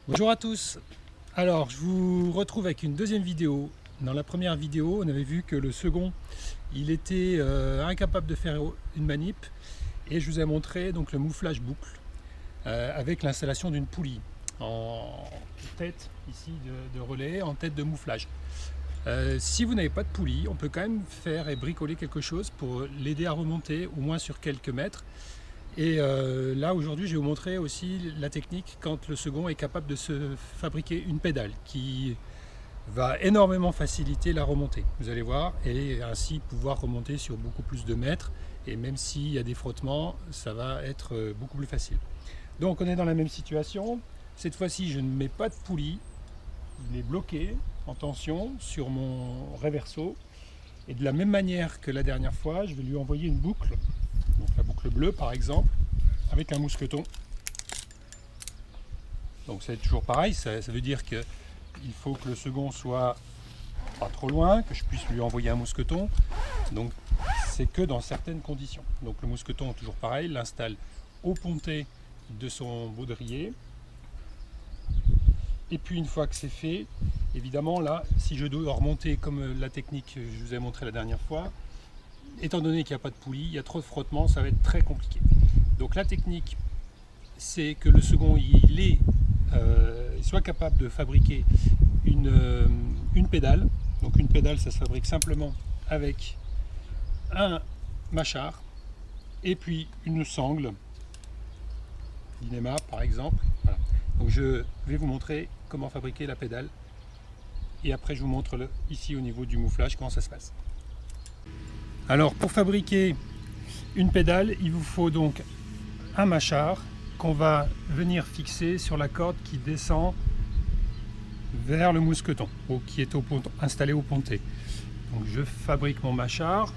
Bonjour à tous. Alors je vous retrouve avec une deuxième vidéo. Dans la première vidéo on avait vu que le second il était incapable de faire une manip et je vous ai montré donc le mouflage boucle avec l'installation d'une poulie en tête ici de relais, en tête de mouflage. Si vous n'avez pas de poulie, on peut quand même faire et bricoler quelque chose pour l'aider à remonter au moins sur quelques mètres. Et là aujourd'hui je vais vous montrer aussi la technique quand le second est capable de se fabriquer une pédale qui va énormément faciliter la remontée, vous allez voir, et ainsi pouvoir remonter sur beaucoup plus de mètres, et même s'il y a des frottements ça va être beaucoup plus facile. Donc on est dans la même situation, cette fois-ci je ne mets pas de poulie, il est bloqué en tension sur mon reverso, et de la même manière que la dernière fois je vais lui envoyer une boucle. Donc la boucle bleue par exemple, avec un mousqueton. Donc c'est toujours pareil, ça veut dire qu'il faut que le second soit pas trop loin, que je puisse lui envoyer un mousqueton. Donc c'est que dans certaines conditions. Donc le mousqueton, toujours pareil, l'installe au pontet de son baudrier. Et puis une fois que c'est fait, évidemment là, si je dois remonter comme la technique que je vous ai montré la dernière fois, étant donné qu'il n'y a pas de poulie, il y a trop de frottement, ça va être très compliqué. Donc la technique, c'est que le second il soit capable de fabriquer une pédale. Donc une pédale, ça se fabrique simplement avec un mâchard et puis une sangle, Dynéma par exemple. Voilà. Donc je vais vous montrer comment fabriquer la pédale et après je vous montre ici au niveau du mouflage comment ça se passe. Alors pour fabriquer une pédale, il vous faut donc un mâchard qu'on va venir fixer sur la corde qui descend vers le mousqueton, qui est installé au pontet. Donc je fabrique mon mâchard,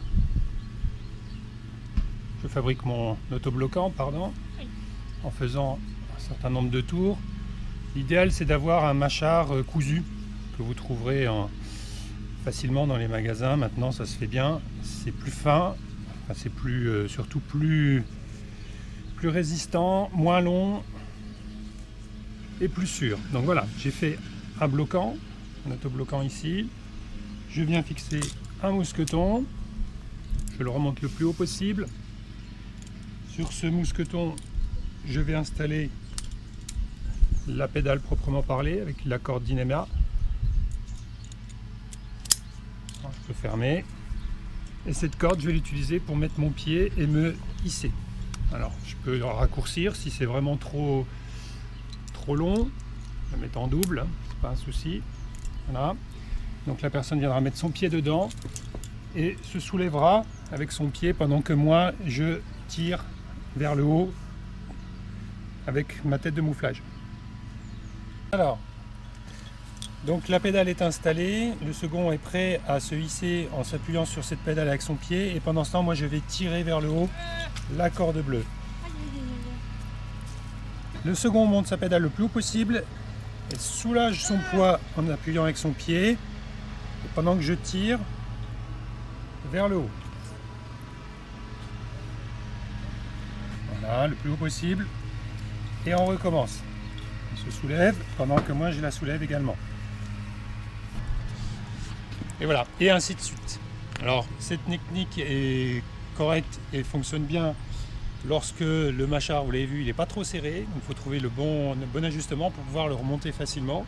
je fabrique mon autobloquant, pardon, en faisant un certain nombre de tours. L'idéal c'est d'avoir un mâchard cousu que vous trouverez facilement dans les magasins. Maintenant ça se fait bien, c'est plus fin, enfin, c'est plus surtout plus résistant, moins long et plus sûr. Donc voilà, j'ai fait un bloquant, un autobloquant ici, je viens fixer un mousqueton, je le remonte le plus haut possible. Sur ce mousqueton je vais installer la pédale proprement parlée avec la corde Dynéma. Je peux fermer, et cette corde je vais l'utiliser pour mettre mon pied et me hisser. Alors je peux le raccourcir si c'est vraiment trop long, je vais mettre en double, c'est pas un souci. Voilà, donc la personne viendra mettre son pied dedans et se soulèvera avec son pied pendant que moi je tire vers le haut avec ma tête de mouflage. Alors donc la pédale est installée, le second est prêt à se hisser en s'appuyant sur cette pédale avec son pied, et pendant ce temps moi je vais tirer vers le haut la corde bleue. Le second monte sa pédale le plus haut possible et soulage son poids en appuyant avec son pied, et pendant que je tire vers le haut. Voilà, le plus haut possible, et on recommence. Il se soulève pendant que moi je la soulève également. Et voilà, et ainsi de suite. Alors cette technique est correcte et fonctionne bien lorsque le mâchard, vous l'avez vu, il n'est pas trop serré. Donc il faut trouver le bon ajustement pour pouvoir le remonter facilement,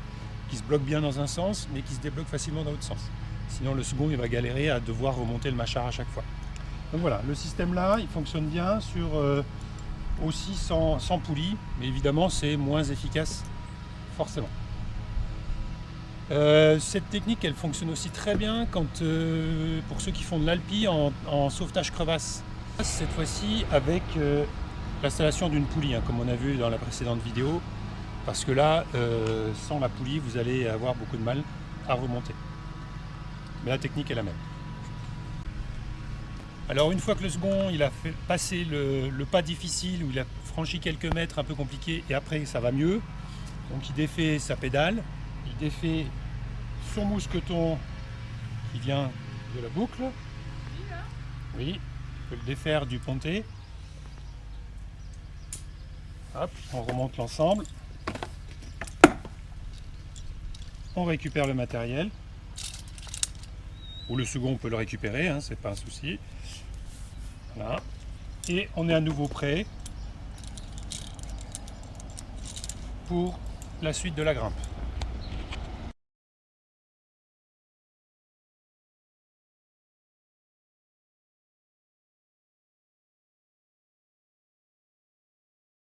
qui se bloque bien dans un sens mais qui se débloque facilement dans l'autre sens. Sinon le second il va galérer à devoir remonter le mâchard à chaque fois. Donc voilà, le système là il fonctionne bien sur aussi sans poulie, mais évidemment c'est moins efficace forcément. Cette technique elle fonctionne aussi très bien quand, pour ceux qui font de l'alpi en sauvetage crevasse. Cette fois-ci avec l'installation d'une poulie, hein, comme on a vu dans la précédente vidéo, parce que là sans la poulie vous allez avoir beaucoup de mal à remonter. Mais la technique est la même. Alors une fois que le second il a fait passer le pas difficile, où il a franchi quelques mètres un peu compliqués, et après ça va mieux, donc il défait sa pédale, il défait son mousqueton qui vient de la boucle. Oui, je peux le défaire du pontet. Hop, on remonte l'ensemble. on récupère le matériel. Ou le second, on peut le récupérer, hein, c'est pas un souci. Voilà. Et on est à nouveau prêt pour la suite de la grimpe.